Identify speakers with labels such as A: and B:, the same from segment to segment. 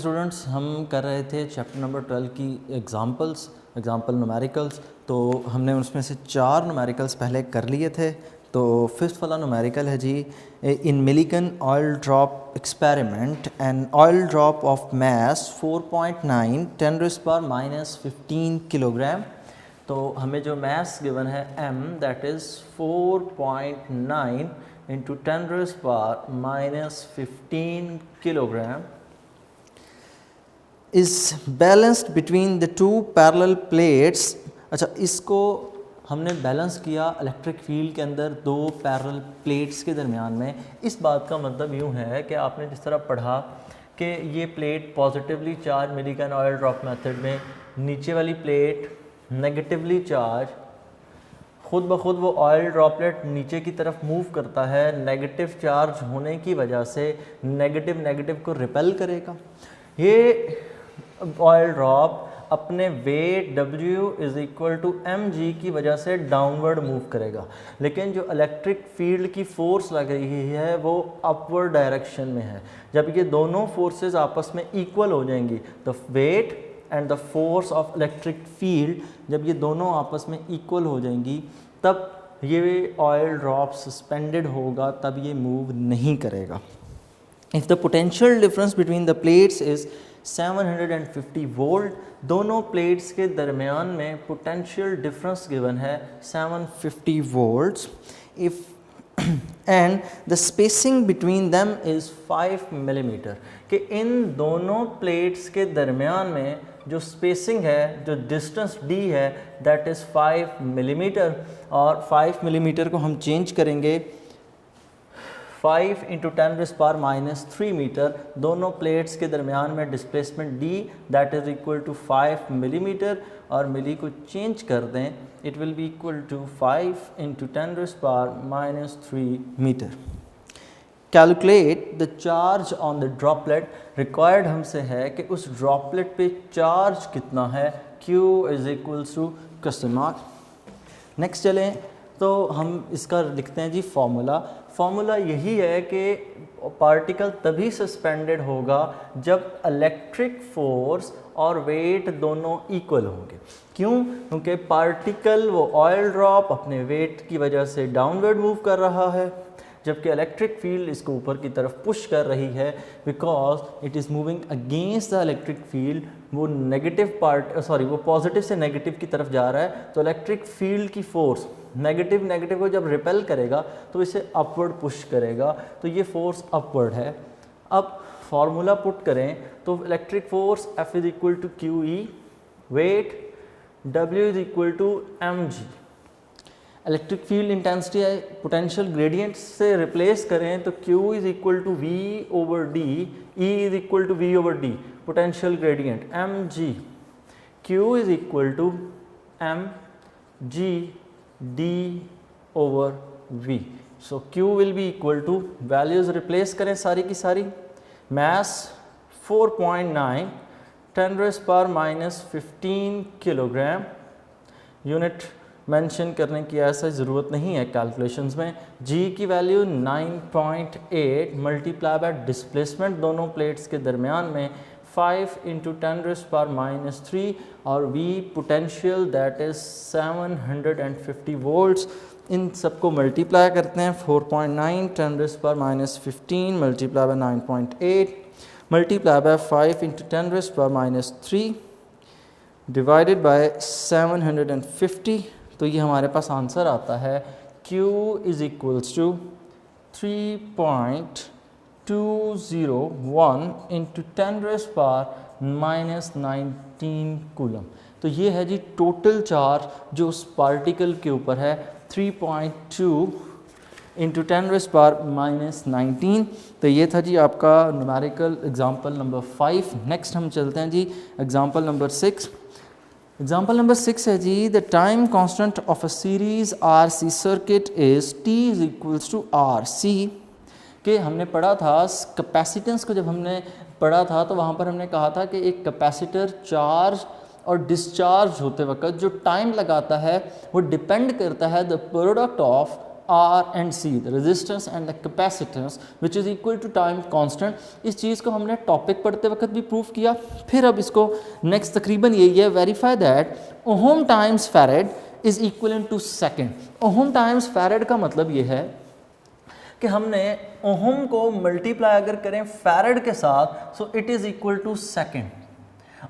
A: Students, हम कर रहे थे चैप्टर नंबर 12 की एग्जाम्पल न्यूमेरिकल्स। तो हमने उसमें से 4 न्यूमेरिकल्स पहले कर लिए थे। तो फिफ्थ वाला न्यूमेरिकल है जी, in Millikan oil drop experiment an oil drop of mass 4.9 10⁻⁻15 kilogram. तो हमें जो मैस गिवन है m, that is 4.9 into 10⁻⁻15 kilogram is balanced between the two parallel plates. अच्छा, इसको हमने बैलेंस किया इलेक्ट्रिक फील्ड के अंदर दो पैरेलल प्लेट्स के दरमियान में। इस बात का मतलब यूँ है कि आपने जिस तरह पढ़ा कि ये plate positively charge Millikan oil drop method में, नीचे वाली प्लेट नेगेटिवली चार्ज, खुद ब खुद वो ऑयल ड्रॉपलेट नीचे की तरफ मूव करता है, नेगेटिव चार्ज होने की वजह से नेगेटिव को रिपेल करेगा। ये ऑयल ड्रॉप अपने weight W is equal to mg की वजह से डाउनवर्ड मूव करेगा, लेकिन जो इलेक्ट्रिक फील्ड की फोर्स लग रही है वो अपवर्ड डायरेक्शन में है। जब ये दोनों फोर्सेस आपस में इक्वल हो जाएंगी, the weight and the force of electric field, जब ये दोनों आपस में इक्वल हो जाएंगी तब ये ऑयल ड्रॉप सस्पेंडेड होगा, तब ये मूव नहीं करेगा। If the potential difference between the plates is 750 volt, दोनों प्लेट्स के दरमियान में पोटेंशियल डिफरेंस गिवन है 750 volts. If and the spacing between them is 5 millimetre, कि इन दोनों प्लेट्स के दरमियान में जो स्पेसिंग है, जो डिस्टेंस d है, दैट इज़ 5 मिलीमीटर। और 5 मिलीमीटर को हम चेंज करेंगे 5 इंटू 10⁻³ मीटर। दोनों प्लेट्स के दरमियान में displacement d, that is equal to 5 millimetre, और मिली को चेंज कर दें, it will be equal to 5 into 10⁻³ metre. Calculate the charge on the droplet. Required हमसे है कि उस ड्रॉपलेट पे चार्ज कितना है, Q is equals to question mark. Next चलें तो हम इसका लिखते हैं जी फार्मूला यही है कि पार्टिकल तभी सस्पेंडेड होगा जब इलेक्ट्रिक फोर्स और वेट दोनों इक्वल होंगे। क्यों? क्योंकि पार्टिकल, वो ऑयल ड्रॉप, अपने वेट की वजह से डाउनवर्ड मूव कर रहा है, जबकि इलेक्ट्रिक फील्ड इसको ऊपर की तरफ पुश कर रही है, because it is moving against the electric field. वो वो पॉजिटिव से नेगेटिव की तरफ जा रहा है, तो इलेक्ट्रिक फील्ड की फोर्स नेगेटिव को जब रिपेल करेगा तो इसे अपवर्ड पुश करेगा, तो ये फोर्स अपवर्ड है। अब फार्मूला पुट करें तो electric force F is equal to QE, weight W is equal to mg। Electric field intensity है, पोटेंशियल ग्रेडियंट से रिप्लेस करें तो Q is equal to V over D, E is equal to V over D, potential gradient mg। Q is equal to mg D over V। So Q will be equal to, values replace करें सारी की सारी, mess 4.9 10⁻⁻15 kilogram, unit mention करने की ऐसा ज़रूरत नहीं है कैलकुलेशंस में। G की वैल्यू 9.8 मल्टीप्लाई बाय डिस्प्लेसमेंट दोनों प्लेट्स के दरमियान में 5 इंटू 10⁻³ और V potential that is 750 volts. इन सबको मल्टीप्लाई करते हैं, 4.9 10⁻⁻15 multiply by 9.8 multiply by 5 into 10⁻³ divided by 750। तो ये हमारे पास आंसर आता है Q is equals to 3.201 into 10⁻⁻19 coulomb. तो ये है जी टोटल चार्ज जो उस पार्टिकल के ऊपर है, 3.2 इंटू 10⁻⁻19। तो ये था जी आपका न्यूमेरिकल एग्जाम्पल नंबर 5। नेक्स्ट हम चलते हैं जी एग्जाम्पल नंबर 6। एग्जाम्पल नंबर 6 है जी, the time constant of a series RC circuit is T is equals to RC। कि हमने पढ़ा था कैपेसिटेंस को, जब हमने पढ़ा था तो वहाँ पर हमने कहा था कि एक कैपेसिटर चार्ज और डिस्चार्ज होते वक्त जो टाइम लगाता है वो डिपेंड करता है the product of R and C, the resistance and the capacitance which is equal to time constant. इस चीज़ को हमने टॉपिक पढ़ते वक्त भी प्रूफ किया। फिर अब इसको नेक्स्ट तकरीबन यही है, verify that ohm times farad is equivalent to second. Ohm times farad का मतलब ये है कि हमने ओहम को मल्टीप्लाई अगर करें फैरेड के साथ so it is equal to second.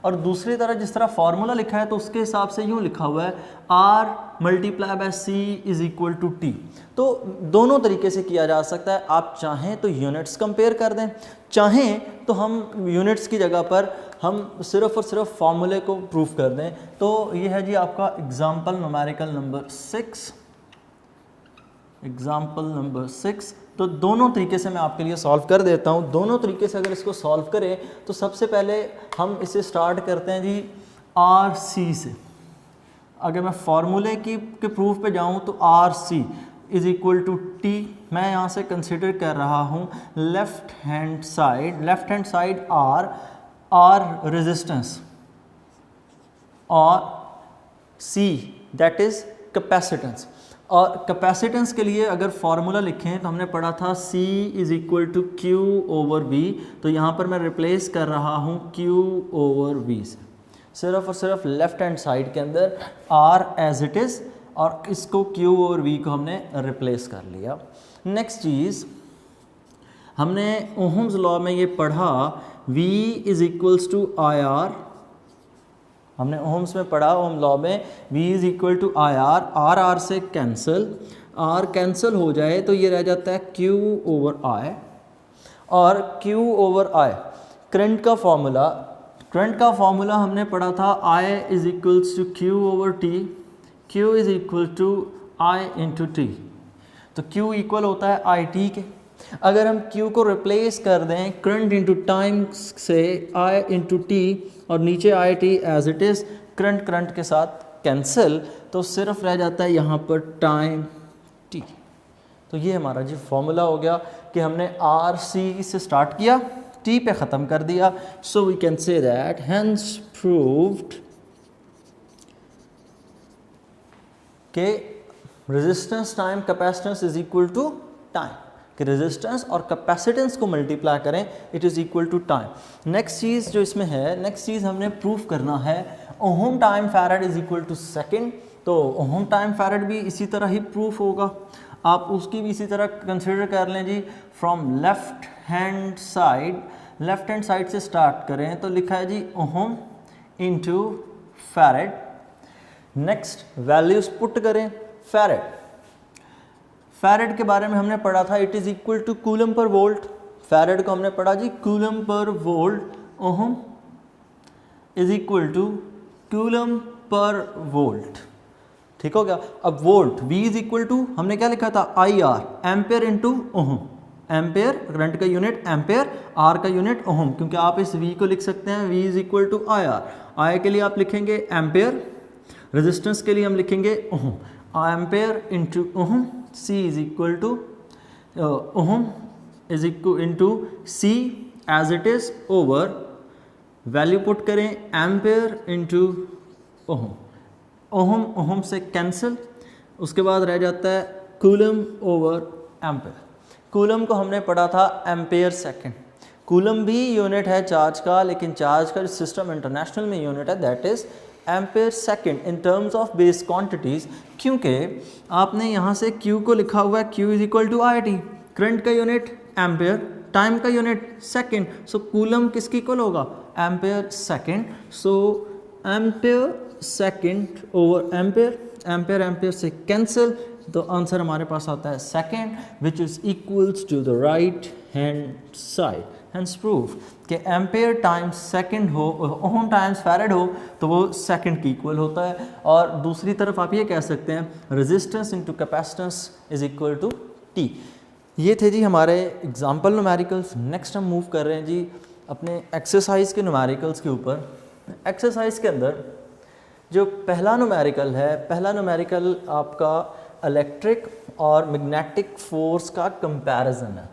A: और दूसरी तरह जिस तरह फार्मूला लिखा है तो उसके हिसाब से यूँ लिखा हुआ है R multiply by C is equal to T। तो दोनों तरीके से किया जा सकता है। आप चाहें तो यूनिट्स कंपेयर कर दें, चाहें तो हम यूनिट्स की जगह पर हम सिर्फ और सिर्फ फार्मूले को प्रूफ कर दें। तो ये है जी आपका example numerical number 6, example number 6। तो दोनों तरीके से मैं आपके लिए सॉल्व कर देता हूँ। दोनों तरीके से अगर इसको सॉल्व करें तो सबसे पहले हम इसे स्टार्ट करते हैं जी RC से। अगर मैं फार्मूले के प्रूफ पे जाऊँ तो RC is equal to T। मैं यहाँ से कंसिडर कर रहा हूँ left hand side R resistance और C दैट इज़ कैपेसिटेंस। और कैपेसिटेंस के लिए अगर फार्मूला लिखें तो हमने पढ़ा था C is equal to Q over V। तो यहाँ पर मैं रिप्लेस कर रहा हूँ Q ओवर V से, सिर्फ और सिर्फ लेफ़्ट हैंड साइड के अंदर R एज इट इज़ और इसको Q ओवर V को हमने रिप्लेस कर लिया। नेक्स्ट चीज़ हमने ओहम्स लॉ में ये पढ़ा V is equals to IR। हमने ओहम्स में पढ़ा ओहम लॉ में V is equal to R से कैंसिल, R कैंसिल हो जाए तो ये रह जाता है Q ओवर I और Q ओवर I। करंट का फार्मूला हमने पढ़ा था I is equals to Q over T, Q is equal to I into T। तो Q इक्वल होता है IT के। अगर हम Q को रिप्लेस कर दें करंट इंटू टाइम से I इंटू T और नीचे IT as it is, current के साथ कैंसिल, तो सिर्फ रह जाता है यहाँ पर टाइम T। तो ये हमारा जी फॉर्मूला हो गया कि हमने RC से स्टार्ट किया, T पे ख़त्म कर दिया। So we can say that hence proved के resistance time capacitance is equal to time, कि रेजिस्टेंस और कैपेसिटेंस को मल्टीप्लाई करें it is equal to time. Next चीज़ जो इसमें है, नेक्स्ट चीज़ हमने प्रूफ करना है ohm time farad is equal to second. तो ओहम टाइम फैरेड भी इसी तरह ही प्रूफ होगा, आप उसकी भी इसी तरह कंसिडर कर लें जी। फ्रॉम लेफ़्ट हैंड साइड से स्टार्ट करें तो लिखा है जी ohm into farad. Next values put करें फैरेड के बारे में हमने पढ़ा था it is equal to coulomb पर वोल्ट। फैरेड को हमने पढ़ा जी कूलम पर volt, ohm is equal to coulomb पर वोल्ट। ठीक हो गया। अब volt V is equal to हमने क्या लिखा था IR, ampere into ohm. Ampere current का यूनिट एम्पेयर, R का यूनिट ओहम, क्योंकि आप इस V को लिख सकते हैं V is equal to IR। I के लिए आप लिखेंगे एम्पेयर, रेजिस्टेंस के लिए हम लिखेंगे ohm, ampere into ohm. C is equal to ohm is equal into C as it is over, value put करें एम्पेयर इंटू ओहम, ओहम से कैंसिल, उसके बाद रह जाता है कूलम ओवर एम्पेयर। कूलम को हमने पढ़ा था एम्पेयर सेकेंड। कूलम भी यूनिट है चार्ज का, लेकिन चार्ज का सिस्टम इंटरनेशनल में यूनिट है that is ampere second in terms of base quantities. क्योंकि आपने यहाँ से Q को लिखा हुआ है Q is equal to IT, current का यूनिट एम्पेयर, टाइम का यूनिट सेकेंड, सो कूलम किसकी इक्वल होगा ampere second. So ampere second over ampere, ampere से कैंसिल, तो आंसर हमारे पास आता है second which is equals to the right hand side. Hence proof कि एम्पेयर टाइम्स सेकंड हो, ओहम टाइम्स फैरेड हो तो वो सेकंड की इक्वल होता है। और दूसरी तरफ आप ये कह सकते हैं resistance into capacitance is equal to T। ये थे जी हमारे एग्जांपल न्यूमेरिकल्स। नेक्स्ट हम मूव कर रहे हैं जी अपने एक्सरसाइज के न्यूमेरिकल्स के ऊपर। एक्सरसाइज के अंदर जो पहला न्यूमेरिकल है, पहला न्यूमेरिकल आपका इलेक्ट्रिक और मैग्नेटिक फोर्स का कंपैरिजन है।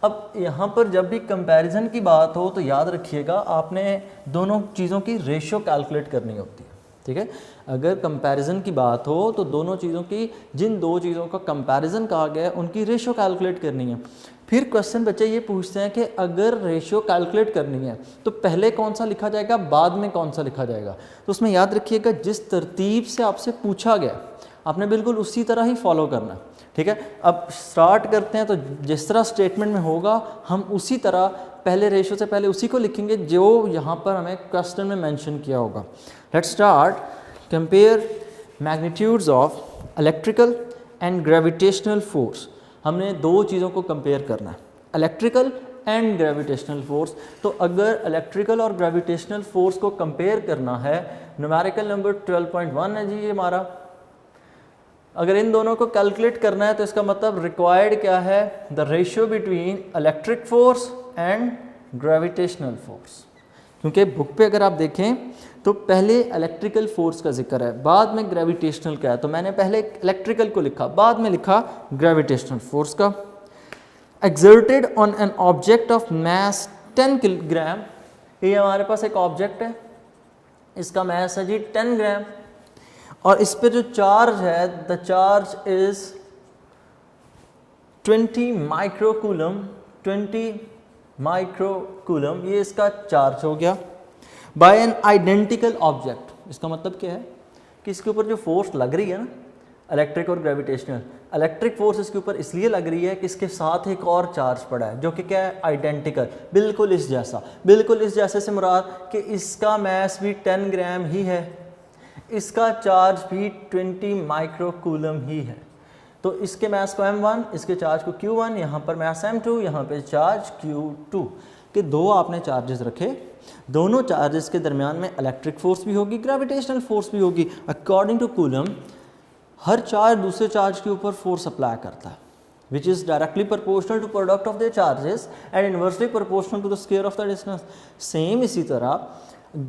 A: अब यहाँ पर जब भी कंपैरिजन की बात हो तो याद रखिएगा आपने दोनों चीज़ों की रेशियो कैलकुलेट करनी होती है। ठीक है। अगर कंपैरिजन की बात हो तो दोनों चीज़ों की, जिन दो चीज़ों का कंपैरिजन कहा गया है उनकी रेशियो कैलकुलेट करनी है। फिर क्वेश्चन बच्चे ये पूछते हैं कि अगर रेशियो कैलकुलेट करनी है तो पहले कौन सा लिखा जाएगा, बाद में कौन सा लिखा जाएगा। तो उसमें याद रखिएगा जिस तरतीब से आपसे पूछा गया आपने बिल्कुल उसी तरह ही फॉलो करना है, ठीक है। अब स्टार्ट करते हैं, तो जिस तरह स्टेटमेंट में होगा हम उसी तरह पहले रेशियो से पहले उसी को लिखेंगे जो यहाँ पर हमें क्वेश्चन में मेंशन किया होगा। Let's start. Compare magnitudes of electrical and gravitational force. हमने दो चीज़ों को कंपेयर करना है, इलेक्ट्रिकल एंड ग्रेविटेशनल फोर्स। तो अगर इलेक्ट्रिकल और ग्रेविटेशनल फोर्स को कंपेयर करना है, न्यूमेरिकल नंबर 12.1 है जी ये हमारा। अगर इन दोनों को कैलकुलेट करना है तो इसका मतलब रिक्वायर्ड क्या है, the ratio between electric force and gravitational force. क्योंकि बुक पे अगर आप देखें तो पहले इलेक्ट्रिकल फोर्स का जिक्र है, बाद में ग्रेविटेशनल का है, तो मैंने पहले इलेक्ट्रिकल को लिखा, बाद में लिखा ग्रेविटेशनल फोर्स का। Exerted on an object of mass 10 kilogram. ये हमारे पास एक ऑब्जेक्ट है, इसका मास है जी 10 ग्राम, और इस पे जो चार्ज है, the charge is 20 microcoulomb. 20 microcoulomb ये इसका चार्ज हो गया बाय एन आइडेंटिकल ऑब्जेक्ट। इसका मतलब क्या है कि इसके ऊपर जो फोर्स लग रही है ना, इलेक्ट्रिक और ग्रेविटेशनल, इलेक्ट्रिक फोर्स इसके ऊपर इसलिए लग रही है कि इसके साथ एक और चार्ज पड़ा है जो कि क्या है, आइडेंटिकल, बिल्कुल इस जैसा। बिल्कुल इस जैसे से मुराद कि इसका मास भी 10 ग्राम ही है, इसका चार्ज भी 20 माइक्रोकूलम ही है। तो इसके मास को m1, इसके चार्ज को q1, यहाँ पर मास m2, यहाँ पे चार्ज q2 के दो आपने चार्जेस रखे। दोनों चार्जेस के दरमियान में इलेक्ट्रिक फोर्स भी होगी, ग्रेविटेशनल फोर्स भी होगी। According to coulomb her charge दूसरे चार्ज के ऊपर फोर्स अप्लाई करता है, which is directly proportional to product of their charges and inversely proportional to the square of the distance. Same इसी तरह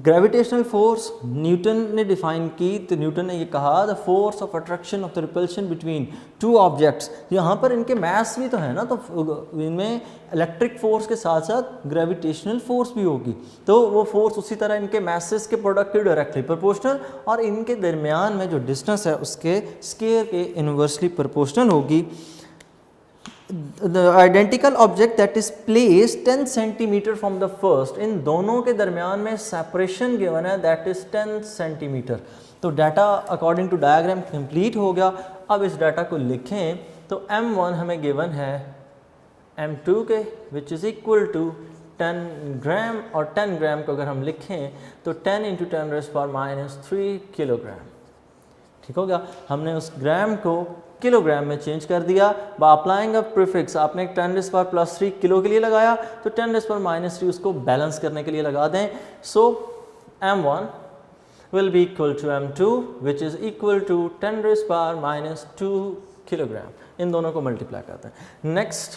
A: ग्रेविटेशनल फोर्स न्यूटन ने डिफाइन की, तो न्यूटन ने ये कहा the force of attraction of the repulsion between two objects. यहाँ पर इनके मास भी तो है ना, तो इनमें इलेक्ट्रिक फोर्स के साथ साथ ग्रेविटेशनल फोर्स भी होगी, तो वो फोर्स उसी तरह इनके मासेस के प्रोडक्ट के डायरेक्टली प्रोपोर्शनल और इनके दरमियान में जो डिस्टेंस है उसके स्क्वायर के इनवर्सली प्रोपोर्शनल होगी। The identical object that is placed 10 centimeter from the first, इन दोनों के दरमियान में सेपरेशन गिवन है that is 10 centimeter। तो data according to diagram complete हो गया। अब इस डाटा को लिखें तो m1 हमें गिवन है m2 के which is equal to 10 ग्राम, और 10 ग्राम को अगर हम लिखें तो 10 into 10⁻³ किलोग्राम। ठीक हो गया, हमने उस ग्राम को किलोग्राम में चेंज कर दिया बाय अप्लाइंग अ प्रीफिक्स। आपने 10⁻³ किलो के लिए लगाया तो 10⁻³ उसको बैलेंस करने के लिए लगा दें। सो m1 will be equal to m2 which is equal to 10⁻² kilogram. इन दोनों को मल्टीप्लाई करते हैं। नेक्स्ट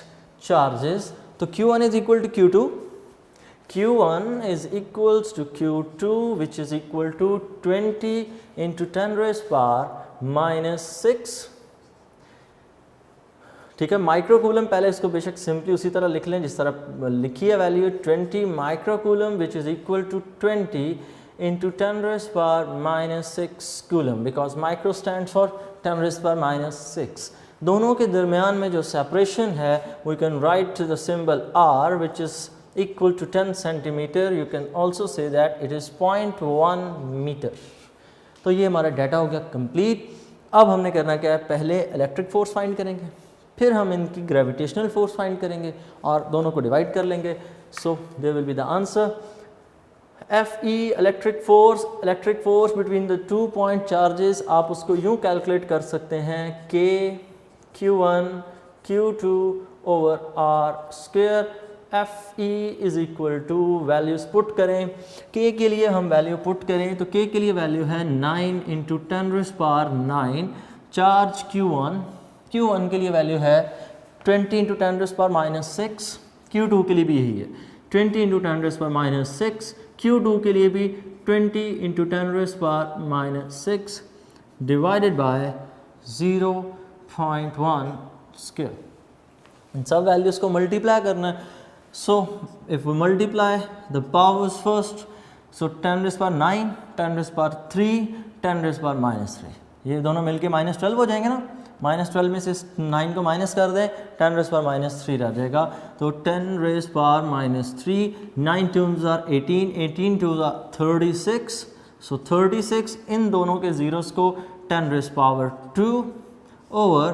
A: चार्जेस, तो q1 is equal to q2, q1 is equals to q2 which is equal to 20 into 10⁻⁻⁶। ठीक है, माइक्रोकूलम पहले इसको बेशक सिंपली उसी तरह लिख लें जिस तरह लिखी है value 20 microcoulomb which is equal to 20 इंटू 10⁻⁻⁶ coulomb, because micro stand for 10⁻⁻⁶। दोनों के दरमियान में जो सेपरेशन है we can write the symbol r which is equal to 10 centimeter. You can also say that it is 0.1 meter. तो ये हमारा डाटा हो गया कंप्लीट। अब हमने करना क्या है, पहले इलेक्ट्रिक फोर्स फाइंड करेंगे, फिर हम इनकी ग्रेविटेशनल फोर्स फाइंड करेंगे और दोनों को डिवाइड कर लेंगे। So there will be the answer FE electric force between the 2 point charges. आप उसको यूँ कैलकुलेट कर सकते हैं K Q1 Q2 over R square. FE is equal to values put करें, K के लिए हम वैल्यू पुट करें तो K के लिए वैल्यू है 9 इंटू 10⁻⁹। चार्ज Q1 के लिए वैल्यू है 20 इंटू 10⁻⁶। Q2 के लिए भी यही है 20 इंटू 10⁻⁶। Q2 के लिए भी 20 इंटू 10⁻⁶ डिवाइडेड बाय 0.1 स्क्वायर। इन सब वैल्यूज़ को मल्टीप्लाई करना है। So if we multiply the powers first, सो 10⁻⁹, 10⁻3, 10⁻⁻3, ये दोनों मिलके -12 हो जाएंगे ना। -12 में से 9 को माइनस कर दें, 10⁻³ रह जाएगा। तो 10⁻3, 9 2s are 18, 18 2s are 36, सो 36 इन दोनों के ज़ीरोस को 10⁻² ओवर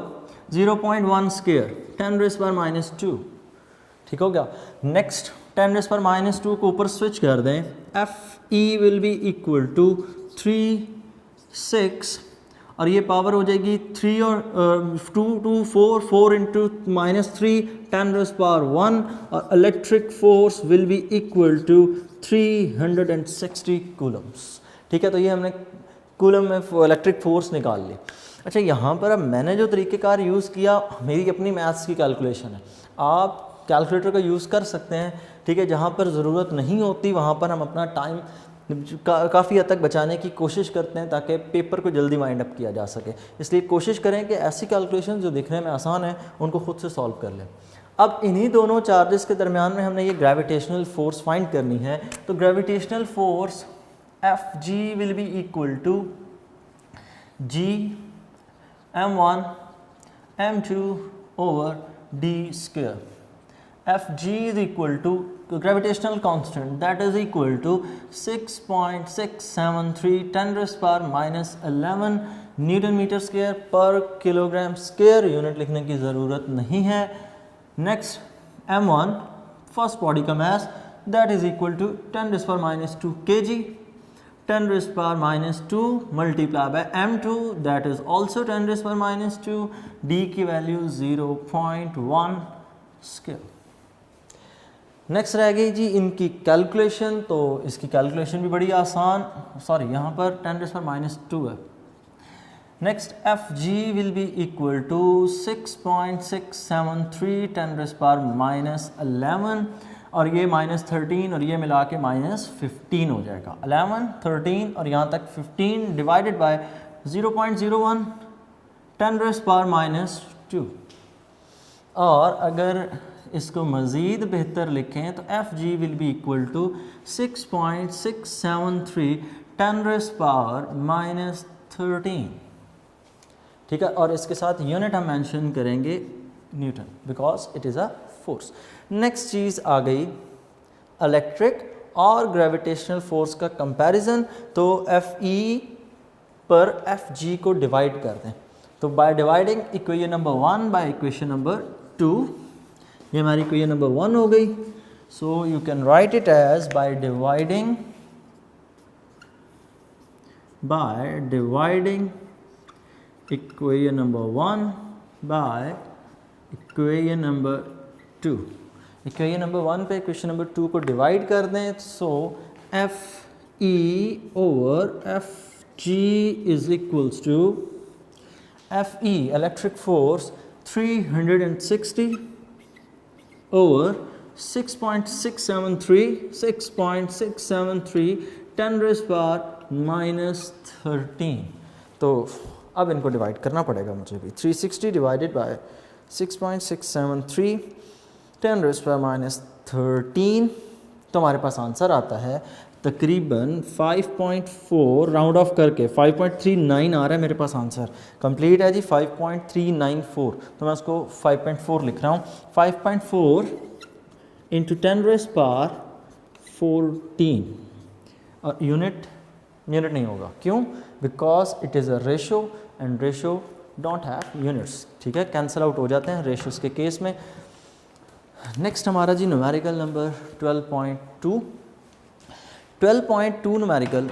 A: 0.1 स्क्वायर 10⁻², ठीक हो गया। नेक्स्ट 10⁻² को ऊपर स्विच कर दें, FE will be equal to 3, 6 और ये पावर हो जाएगी 3 और 2 2 4, 4 इंटू -3 10⁻⁻1 और electric force will be equal to 360 coulombs, ठीक है। तो ये हमने कूलम में इलेक्ट्रिक फोर्स निकाल ली। अच्छा, यहाँ पर अब मैंने जो तरीक़ेकार यूज़ किया, मेरी अपनी मैथ्स की कैलकुलेशन है, आप कैलकुलेटर का यूज़ कर सकते हैं, ठीक है। जहाँ पर ज़रूरत नहीं होती वहाँ पर हम अपना टाइम काफ़ी हद तक बचाने की कोशिश करते हैं ताकि पेपर को जल्दी वाइंड अप किया जा सके। इसलिए कोशिश करें कि ऐसी कैलकुलेशन जो दिखने में आसान है उनको खुद से सॉल्व कर लें। अब इन्हीं दोनों चार्जेस के दरमियान में हमने ये ग्रेविटेशनल फोर्स फाइंड करनी है। तो gravitational force Fg will be equal to G m1 m2 over d square. Fg is equal to gravitational constant, that is equal to 6.673 10⁻⁻11 newton metre square पर किलोग्राम स्क्वायर। यूनिट लिखने की ज़रूरत नहीं है। Next m1 first body का mass, that is equal to 10⁻² kg, 10⁻² multiply by m2 that is also 10⁻², d की value 0.1 square. Next रह गई जी इनकी कैलकुलेशन। तो इसकी कैलकुलेशन भी बड़ी आसान, सॉरी यहाँ पर 10⁻² है। Next Fg will be equal to 6.673 10⁻⁻11 और ये -13 और ये मिला के -15 हो जाएगा। 11, 13 और यहाँ तक 15 डिवाइडेड बाय 0.01 10⁻⁻²। और अगर इसको मज़ीद बेहतर लिखें तो Fg will be equal to 6.673 10⁻⁻13, ठीक है। और इसके साथ यूनिट हम मेंशन करेंगे newton, because it is a force. Next चीज़ आ गई इलेक्ट्रिक और ग्रेविटेशनल फोर्स का कंपैरिजन। तो Fe पर Fg को डिवाइड कर दें। तो by dividing equation number 1 by equation number 2, ये हमारी इक्वेशन नंबर 1 हो गई। So you can write it as by dividing equation number 1 by equation number 2। Equation number 1 पे इक्वेशन नंबर 2 को डिवाइड कर दें। So Fe over Fg is equals to Fe electric force 360 over 6.673 10⁻⁻13। तो अब इनको divide करना पड़ेगा मुझे भी। 360 डिवाइडेड बाय 6.673 10⁻⁻13, तो हमारे पास आंसर आता है तकरीबन 5.4, राउंड ऑफ करके 5.39 आ रहा है मेरे पास आंसर। कंप्लीट है जी 5.394, तो मैं उसको 5.4 लिख रहा हूँ। 5.4 इंटू 10⁻14 और यूनिट नहीं होगा, क्यों? Because it is a ratio and ratio don't have units, ठीक है, कैंसिल आउट हो जाते हैं रेशोज़ के केस में। नेक्स्ट हमारा जी न्यूमेरिकल नंबर 12.2। 12.2 न्यूमेरिकल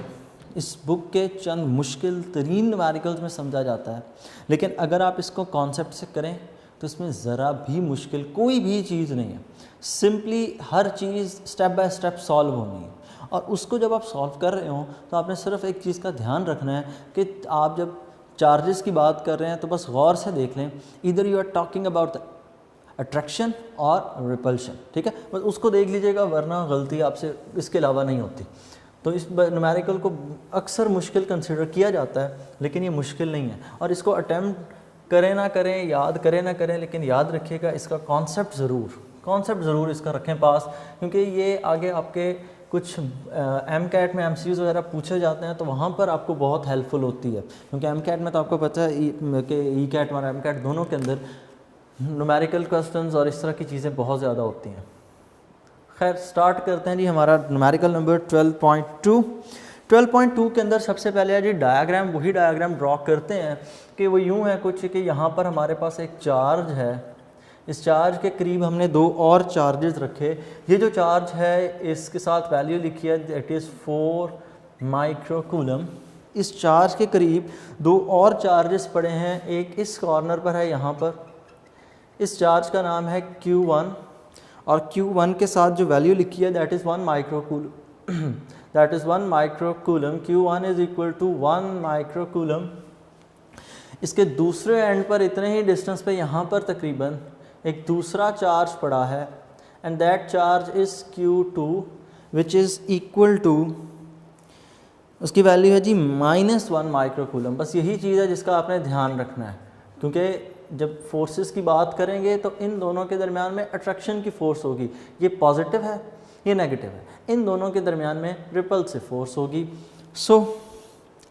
A: इस बुक के चंद मुश्किल तरीन न्यूमेरिकल्स में समझा जाता है, लेकिन अगर आप इसको कॉन्सेप्ट से करें तो इसमें ज़रा भी मुश्किल कोई भी चीज़ नहीं है। Simply her cheese step by step solve होनी है, और उसको जब आप सॉल्व कर रहे हो तो आपने सिर्फ एक चीज़ का ध्यान रखना है कि आप जब चार्जेस की बात कर रहे हैं तो बस गौर से देख लें, इधर you are talking about the attraction और रिपल्शन, ठीक है, बस उसको देख लीजिएगा, वरना गलती आपसे इसके अलावा नहीं होती। तो इस न्यूमेरिकल को अक्सर मुश्किल कंसिडर किया जाता है, लेकिन ये मुश्किल नहीं है, और इसको अटैम्प्ट करें ना करें, याद करें ना करें, लेकिन याद रखिएगा इसका कॉन्सेप्ट ज़रूर इसका रखें पास, क्योंकि ये आगे आपके कुछ MCAT में MCQs वगैरह पूछे जाते हैं तो वहाँ पर आपको बहुत हेल्पफुल होती है, क्योंकि MCAT में तो आपको पता है कि ECAT और MCAT दोनों के अंदर न्यूमेरिकल क्वेश्चंस और इस तरह की चीज़ें बहुत ज़्यादा होती हैं। खैर स्टार्ट करते हैं जी। हमारा न्यूमेरिकल नंबर 12.2 के अंदर सबसे पहले है जी डायग्राम। वही डायग्राम ड्रॉ करते हैं कि वो यूँ है कुछ कि यहाँ पर हमारे पास एक चार्ज है, इस चार्ज के करीब हमने दो और चार्जेस रखे। ये जो चार्ज है इसके साथ वैल्यू लिखी है, दैट इज़ 4 माइक्रोकूलम। इस चार्ज के करीब दो और चार्जेस पड़े हैं, एक इस कॉर्नर पर है यहाँ पर, इस चार्ज का नाम है Q1 और Q1 के साथ जो वैल्यू लिखी है that is 1 microcoulomb. That is 1 microcoulomb. Q1 is equal to 1 microcoulomb. इसके दूसरे एंड पर इतने ही डिस्टेंस पे यहाँ पर तकरीबन एक दूसरा चार्ज पड़ा है and that charge is Q2 which is equal to, उसकी वैल्यू है जी -1 माइक्रोकूलम। बस यही चीज़ है जिसका आपने ध्यान रखना है, क्योंकि जब फोर्सेस की बात करेंगे तो इन दोनों के दरमियान में अट्रैक्शन की फ़ोर्स होगी, ये पॉजिटिव है ये नेगेटिव है, इन दोनों के दरमियान में रिपल्सिव फोर्स होगी। सो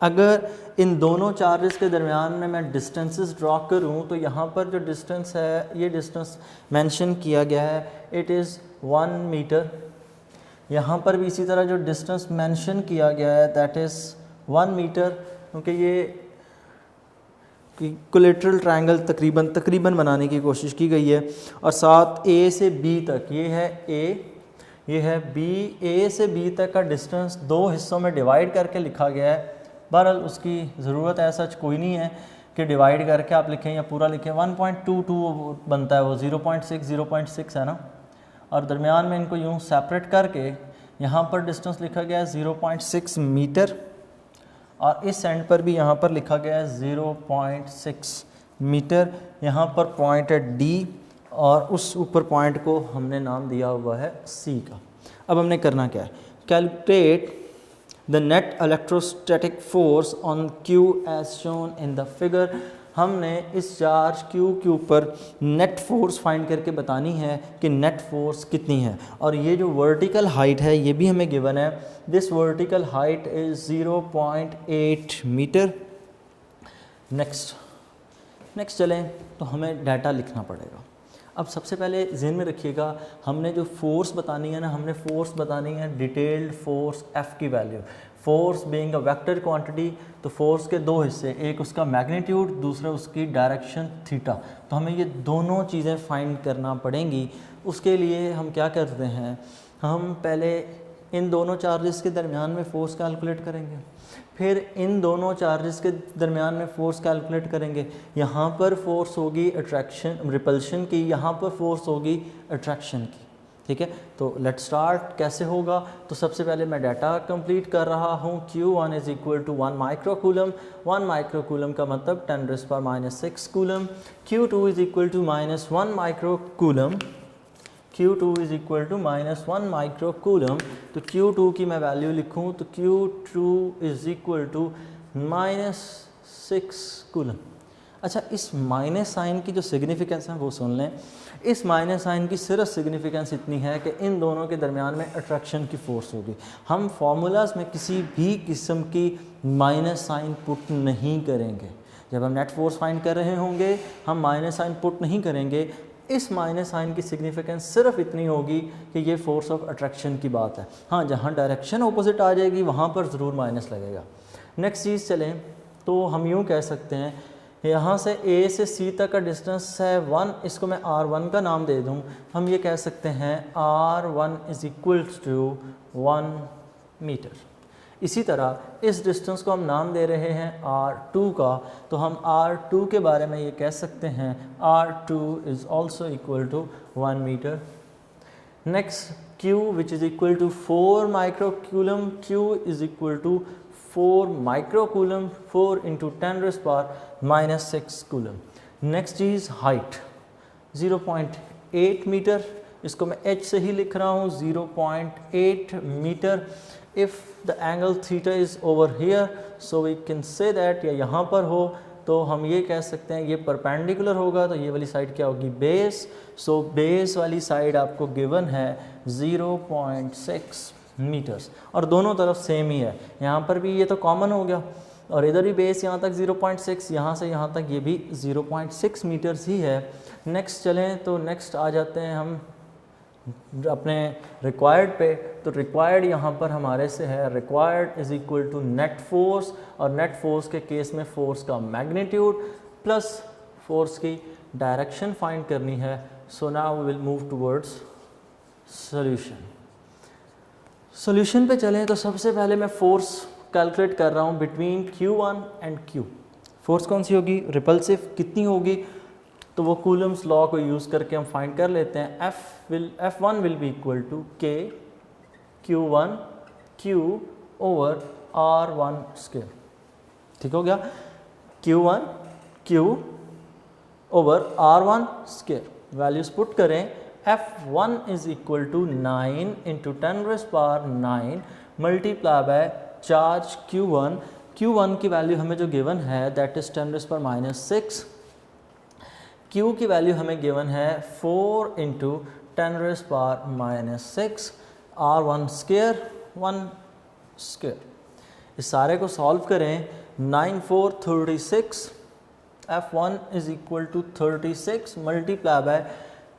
A: अगर इन दोनों चार्जेस के दरमियान में मैं डिस्टेंसेस ड्रॉ करूं तो यहाँ पर जो डिस्टेंस है ये डिस्टेंस मेंशन किया गया है, इट इज़ 1 मीटर। यहाँ पर भी इसी तरह जो डिस्टेंस मेंशन किया गया है दैट इज़ 1 मीटर, क्योंकि ये इक्विलेटरल ट्रायंगल तकरीबन बनाने की कोशिश की गई है। और साथ A से B तक, ये है A, ये है B, A से B तक का डिस्टेंस दो हिस्सों में डिवाइड करके लिखा गया है। बहरहाल उसकी ज़रूरत है सच कोई नहीं है कि डिवाइड करके आप लिखें या पूरा लिखें। 1.22 बनता है वो, 0.6 है ना, और दरमियान में इनको यूँ सेपरेट करके यहाँ पर डिस्टेंस लिखा गया है 0.6 मीटर और इस एंड पर भी यहाँ पर लिखा गया है 0.6 मीटर। यहाँ पर पॉइंट है D और उस ऊपर पॉइंट को हमने नाम दिया हुआ है C का। अब हमने करना क्या है, calculate the net electrostatic force on Q as shown in the figure. हमने इस चार्ज Q के ऊपर नेट फोर्स फाइंड करके बतानी है कि नेट फोर्स कितनी है। और ये जो वर्टिकल हाइट है ये भी हमें गिवन है, this vertical height is 0.8 metre. Next चलें तो हमें डाटा लिखना पड़ेगा। अब सबसे पहले ज़हन में रखिएगा, हमने जो फोर्स बतानी है ना, हमने फोर्स बतानी है डिटेल्ड फोर्स F की value. Force being a vector quantity, तो फोर्स के दो हिस्से, एक उसका मैग्नीट्यूड, दूसरा उसकी डायरेक्शन थीटा। तो हमें ये दोनों चीज़ें फाइंड करना पड़ेंगी। उसके लिए हम क्या करते हैं, हम पहले इन दोनों चार्जेस के दरमियान में फ़ोर्स कैलकुलेट करेंगे, फिर इन दोनों चार्जेस के दरमियान में फ़ोर्स कैलकुलेट करेंगे। यहाँ पर फोर्स होगी अट्रैक्शन रिपल्शन की, यहाँ पर फोर्स होगी अट्रैक्शन की। ठीक है, तो लेट स्टार्ट। कैसे होगा, तो सबसे पहले मैं डाटा कंप्लीट कर रहा हूँ। Q1 is equal to 1 microcoulomb. 1 microcoulomb का मतलब 10⁻⁻⁶ coulomb. Q2 is equal to -1 microcoulomb. Q2 is equal to -1 microcoulomb. तो Q2 की मैं वैल्यू लिखूँ तो Q2 is equal to -6 coulomb. अच्छा, इस माइनस साइन की जो सिग्निफिकेंस है वो सुन लें। इस माइनस साइन की सिर्फ सिग्निफिकेंस इतनी है कि इन दोनों के दरमियान में अट्रैक्शन की फ़ोर्स होगी। हम फार्मूलाज में किसी भी किस्म की माइनस साइन पुट नहीं करेंगे। जब हम नेट फोर्स फाइंड कर रहे होंगे हम माइनस साइन पुट नहीं करेंगे। इस माइनस साइन की सिग्निफिकेंस सिर्फ इतनी होगी कि ये फोर्स ऑफ अट्रैक्शन की बात है। हाँ, जहाँ डायरेक्शन ऑपोजिट आ जाएगी वहाँ पर ज़रूर माइनस लगेगा। नेक्स्ट चीज़ चलें तो हम यूँ कह सकते हैं, यहाँ से A से C तक का डिस्टेंस है 1, इसको मैं R1 का नाम दे दूँ। हम ये कह सकते हैं R1 is equal to 1 metre. इसी तरह इस डिस्टेंस को हम नाम दे रहे हैं R2 का, तो हम R2 के बारे में ये कह सकते हैं R2 is also equal to 1 metre. Next Q which is equal to 4 microcoulomb. Q is equal to 4 microcoulomb, 4 into 10⁻⁻⁶ coulomb. Next is height 0.8 metre, इसको मैं H से ही लिख रहा हूँ 0.8 metre. If the angle theta is over here so we can say that, या यहाँ पर हो तो हम ये कह सकते हैं ये परपेंडिकुलर होगा, तो ये वाली साइड क्या होगी, बेस। सो बेस वाली साइड आपको गिवन है 0.6 मीटर्स, और दोनों तरफ सेम ही है। यहाँ पर भी ये तो कॉमन हो गया, और इधर भी बेस यहाँ तक 0.6, यहाँ से यहाँ तक ये भी 0.6 मीटर्स ही है। नेक्स्ट चलें तो नेक्स्ट आ जाते हैं हम अपने रिक्वायर्ड पे। तो रिक्वायर्ड यहाँ पर हमारे से है required is equal to net force, और नेट फोर्स के केस में फोर्स का मैग्नीट्यूड प्लस फोर्स की डायरेक्शन फाइंड करनी है। So now we will move towards solution. Solution पे चलें तो सबसे पहले मैं फोर्स कैलकुलेट कर रहा हूँ between Q1 and Q। Force कौन सी होगी? रिपल्सिव कितनी होगी? तो वो कूलम्स लॉ को यूज़ करके हम फाइंड कर लेते हैं। F1 will be equal to K Q1 Q over R1 square. ठीक हो गया? Q1 Q over R1 square. Values put करें। F1 is equal to 9 into 10⁻9 multiply by charge Q1। Q1 की वैल्यू हमें जो गिवन है दैट इज 10⁻6। Q की वैल्यू हमें गिवन है 4 इंटू 10⁻6 R1 स्क्वायर 1 स्क्वायर। इस सारे को सॉल्व करें। 9 4 36, F1 is equal to 36 multiply by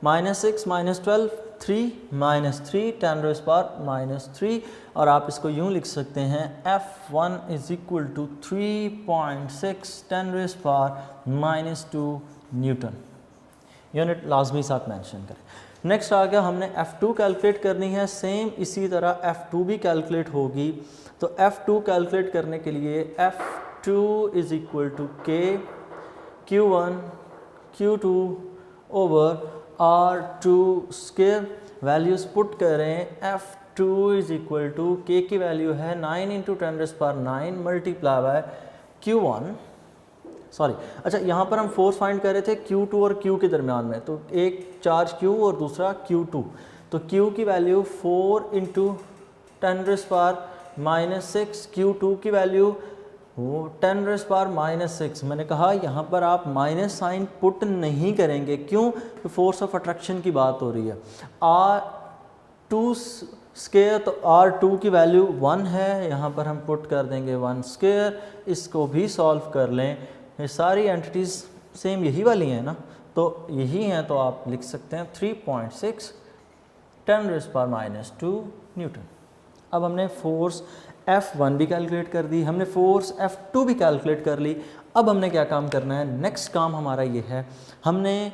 A: -6 -12 3 -3 10⁻3, और आप इसको यूँ लिख सकते हैं F1 is equal to 3.6 10⁻2 newton. Unit लाजमी साथ मेंशन करें। नेक्स्ट आ गया, हमने F2 कैलकुलेट करनी है। सेम इसी तरह F2 भी कैलकुलेट होगी। तो F2 कैलकुलेट करने के लिए F2 is equal to K Q1 Q2 over R2 square. Values put करें। F2 is equal to K की वैल्यू है 9 into 10⁻9 multiply bye Q1 sorry अच्छा यहाँ पर हम फोर्स फाइंड कर रहे थे Q2 और Q के दरमियान में, तो एक चार्ज Q और दूसरा Q2। तो Q की वैल्यू 4 इंटू 10⁻6, Q2 की वैल्यू वो 10⁻6। मैंने कहा यहाँ पर आप माइनस साइन पुट नहीं करेंगे, क्यों? तो फोर्स ऑफ अट्रैक्शन की बात हो रही है। R2 स्क्वायर, तो R2 की वैल्यू 1 है, यहाँ पर हम पुट कर देंगे 1 स्क्वायर। इसको भी सॉल्व कर लें। ये सारी एंटिटीज़ सेम यही वाली हैं ना, तो यही हैं, तो आप लिख सकते हैं 3.6 10⁻2 न्यूटन। अब हमने फोर्स F1 भी कैलकुलेट कर दी, हमने फोर्स F2 भी कैलकुलेट कर ली। अब हमने क्या काम करना है? नेक्स्ट काम हमारा ये है, हमने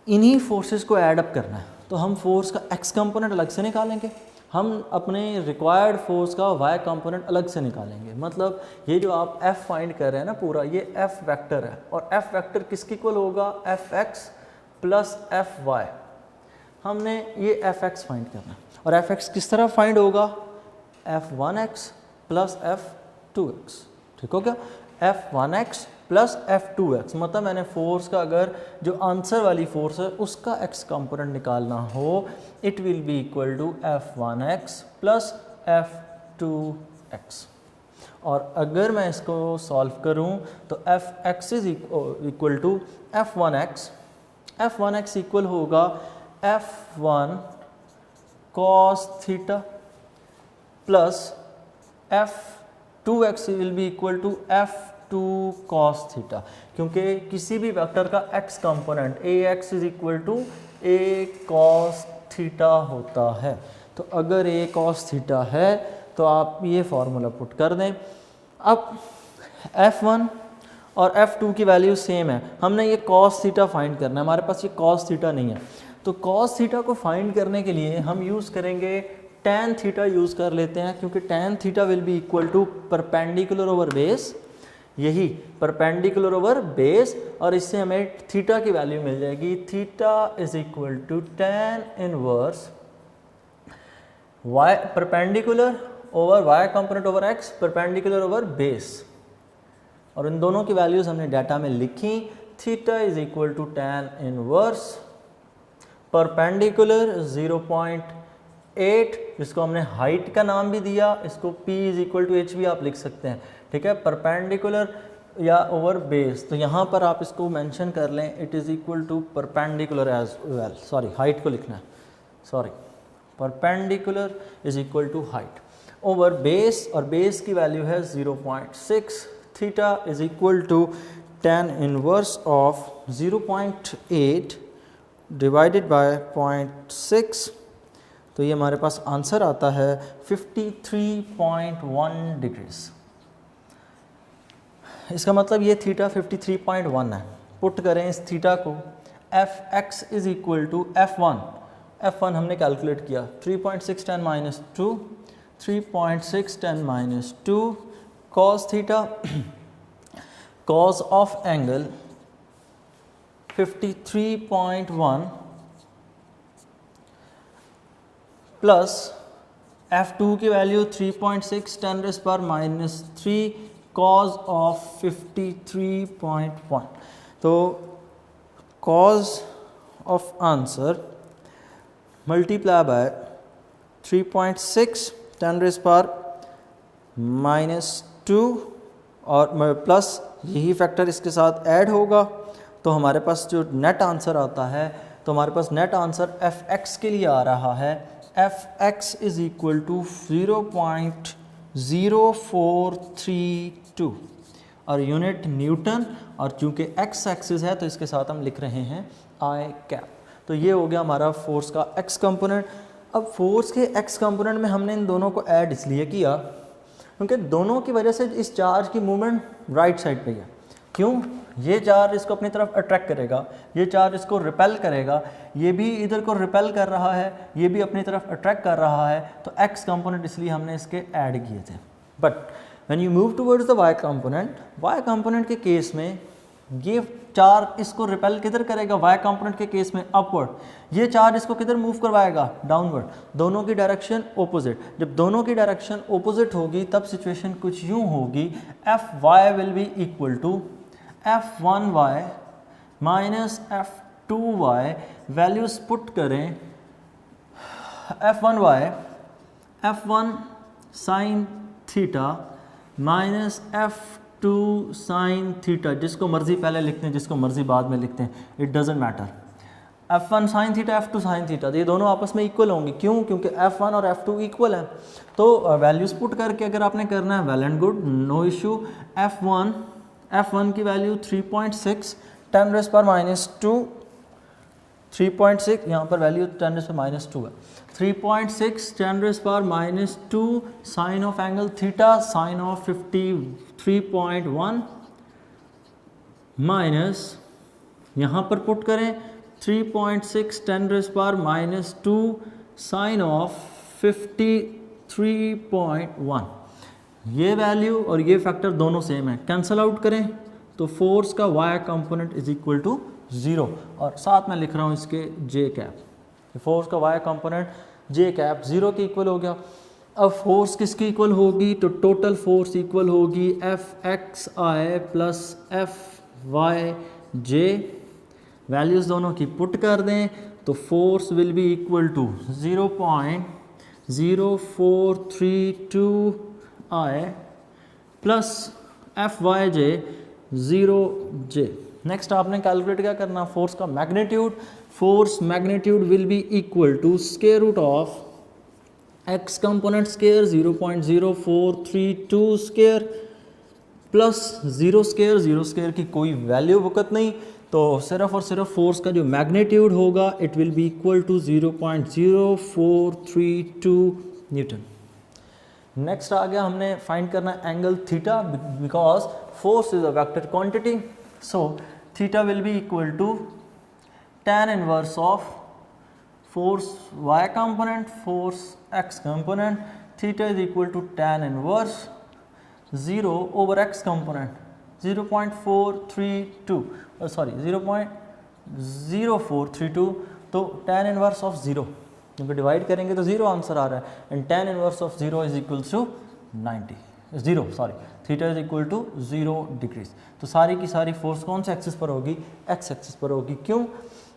A: इन्हीं फोर्सेस को ऐड अप करना है। तो हम फोर्स का X कंपोनेंट अलग से निकालेंगे, हम अपने रिक्वायर्ड फोर्स का Y कंपोनेंट अलग से निकालेंगे। मतलब ये जो आप F फाइंड कर रहे हैं ना पूरा, ये F वेक्टर है, और F वेक्टर किसके इक्वल होगा? Fx plus Fy। हमने ये Fx फाइंड करना है, और Fx किस तरह फाइंड होगा? F1x plus F2x। ठीक हो गया? F1x प्लस F2x, मतलब मैंने फोर्स का अगर जो आंसर वाली फोर्स है उसका x कंपोनेंट निकालना हो, it will be equal to F1x plus F2x। और अगर मैं इसको सॉल्व करूं तो Fx is equal to F1x। F1x equal होगा F1 cos theta plus F2x will be equal to F2 cos theta, क्योंकि किसी भी वेक्टर का x component Ax is equal to A cos theta होता है। तो अगर A cos थीटा है तो आप ये फार्मूला पुट कर दें। अब F1 और F2 की वैल्यू सेम है, हमने ये cos थीटा फाइंड करना है, हमारे पास ये cos थीटा नहीं है। तो cos थीटा को फाइंड करने के लिए हम यूज़ करेंगे tan थीटा यूज़ कर लेते हैं, क्योंकि tan theta will be equal to perpendicular over base, यही परपेंडिकुलर ओवर बेस, और इससे हमें थीटा की वैल्यू मिल जाएगी। Theta is equal to tan inverse y perpendicular over y component over x perpendicular over base, और इन दोनों की वैल्यूज हमने डाटा में लिखी। Theta is equal to tan inverse perpendicular 0.8, जिसको हमने हाइट का नाम भी दिया, इसको p is equal to h भी आप लिख सकते हैं। ठीक है, परपेंडिकुलर या ओवर बेस, तो यहाँ पर आप इसको मेंशन कर लें, it is equal to perpendicular as well. Sorry, height को लिखना है, sorry, perpendicular is equal to height over base, और बेस की वैल्यू है 0.6, theta is equal to tan inverse of 0.8 divided by 0.6, तो ये हमारे पास आंसर आता है 53.1 डिग्रीज। इसका मतलब ये थीटा 53.1 है। पुट करें इस थीटा को, F X is equal to F1 हमने कैलकुलेट किया 3.6 10 minus 2, 3.6 10 minus 2 cos theta, cos of angle 53.1 plus F2 की value 3.6 10 raise power minus 3 cos of 53.1, तो cos of answer multiply by 3.6 10 raise power minus 2 और plus यही factor इसके साथ add होगा, तो हमारे पास जो नेट आंसर आता है, तो हमारे पास नेट आंसर एफ एक्स के लिए आ रहा है F X is equal to 0.0432 और यूनिट न्यूटन, और चूंकि एक्स एक्सिस है तो इसके साथ हम लिख रहे हैं आई कैप। तो ये हो गया हमारा फोर्स का एक्स कंपोनेंट। अब फोर्स के एक्स कंपोनेंट में हमने इन दोनों को ऐड इसलिए किया क्योंकि दोनों की वजह से इस चार्ज की मूवमेंट राइट साइड पे है। क्यों? ये चार्ज इसको अपनी तरफ अट्रैक्ट करेगा, ये चार्ज इसको रिपेल करेगा, ये भी इधर को रिपेल कर रहा है, ये भी अपनी तरफ अट्रैक्ट कर रहा है, तो एक्स कंपोनेंट इसलिए हमने इसके ऐड किए थे। But when you move towards the Y component के केस में ये चार्ज इसको रिपेल किधर करेगा? वाई कंपोनेंट के केस में अपवर्ड, ये चार्ज इसको किधर मूव करवाएगा? डाउनवर्ड। दोनों की डायरेक्शन ओपोजिट। जब दोनों की डायरेक्शन ओपोजिट होगी तब सिचुएशन कुछ यूं होगी, F Y will be equal to F1y minus F2y, values put करें, F1 sine theta minus F2 sine theta, जिसको मर्जी पहले लिखते हैं जिसको मर्जी बाद में लिखते हैं, it doesn't matter. F1 sine theta, F2 sine theta, तो ये दोनों आपस में इक्वल होंगे। क्यों? क्योंकि F1 और F2 इक्वल है। तो वैल्यूज पुट करके अगर आपने करना है, well and good, no issue. F1 की वैल्यू 3.6 10 रेज़ पावर माइनस 2, 3.6 यहाँ पर वैल्यू 10 रेज़ पावर माइनस 2 है, 3.6 10 raise power minus 2 sine of angle theta sine of 53.1 minus यहाँ पर पुट करें 3.6 10 raise power minus 2 sine of 53.1। ये वैल्यू और ये फैक्टर दोनों सेम है, कैंसल आउट करें तो फोर्स का Y component is equal to 0, और साथ में लिख रहा हूँ इसके जे कैप, फोर्स का वाई कंपोनेंट जे कैप 0 के इक्वल हो गया। अब फोर्स किसकी इक्वल होगी? तो टोटल फोर्स इक्वल होगी F X I plus F Y J, values दोनों की पुट कर दें तो force will be equal to 0.0432 I plus F Y J 0 J. Next आपने कैलकुलेट क्या करना? फोर्स का magnitude. Force magnitude will be equal to square root of X component square 0.0432 square plus 0 square की कोई value वक़्त नहीं, तो सिर्फ और सिर्फ फोर्स का जो मैग्नीट्यूड होगा it will be equal to 0.0432 newton. Next आ गया, हमने फाइंड करना angle theta, because force is a vector quantity, so theta will be equal to tan inverse of force y component force x component, theta is equal to tan inverse 0 over x component 0.432 sorry 0.0432, तो tan inverse of 0 क्योंकि divide करेंगे तो 0 answer आ रहा है, and tan inverse of 0 is equal to 0 theta is equal to 0 degrees. तो सारी की सारी फोर्स कौन से एक्सिस पर होगी? एक्स एक्सिस पर होगी। क्यों?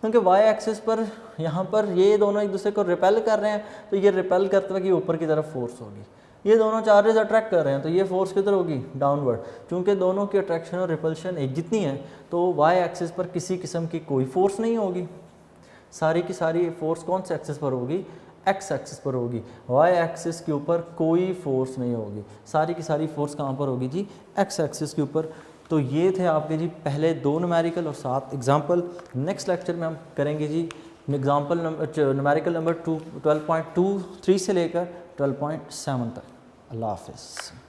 A: क्योंकि वाई एक्सिस पर यहाँ पर ये दोनों एक दूसरे को रिपेल कर रहे हैं, तो ये रिपेल करते हुए ऊपर की तरफ फोर्स होगी। ये दोनों चार्जेस अट्रैक्ट कर रहे हैं तो ये फोर्स किधर होगी? डाउनवर्ड। चूँकि दोनों की अट्रैक्शन और रिपल्शन एक जितनी है तो वाई एक्सिस पर किसी किस्म की कोई फोर्स नहीं होगी। सारी की सारी फोर्स कौन से एक्सिस पर होगी? एक्स एक्सिस पर होगी, वाई एक्सिस के ऊपर कोई फोर्स नहीं होगी, सारी की सारी फोर्स कहाँ पर होगी जी, एक्स एक्सिस के ऊपर। तो ये थे आपके जी पहले 2 न्यूमेरिकल और 7 एग्जाम्पल। नेक्स्ट लेक्चर में हम करेंगे जी एग्जाम्पल न्यूमेरिकल नंबर 12.23 से लेकर 12.7 तक। अल्लाह हाफिज़।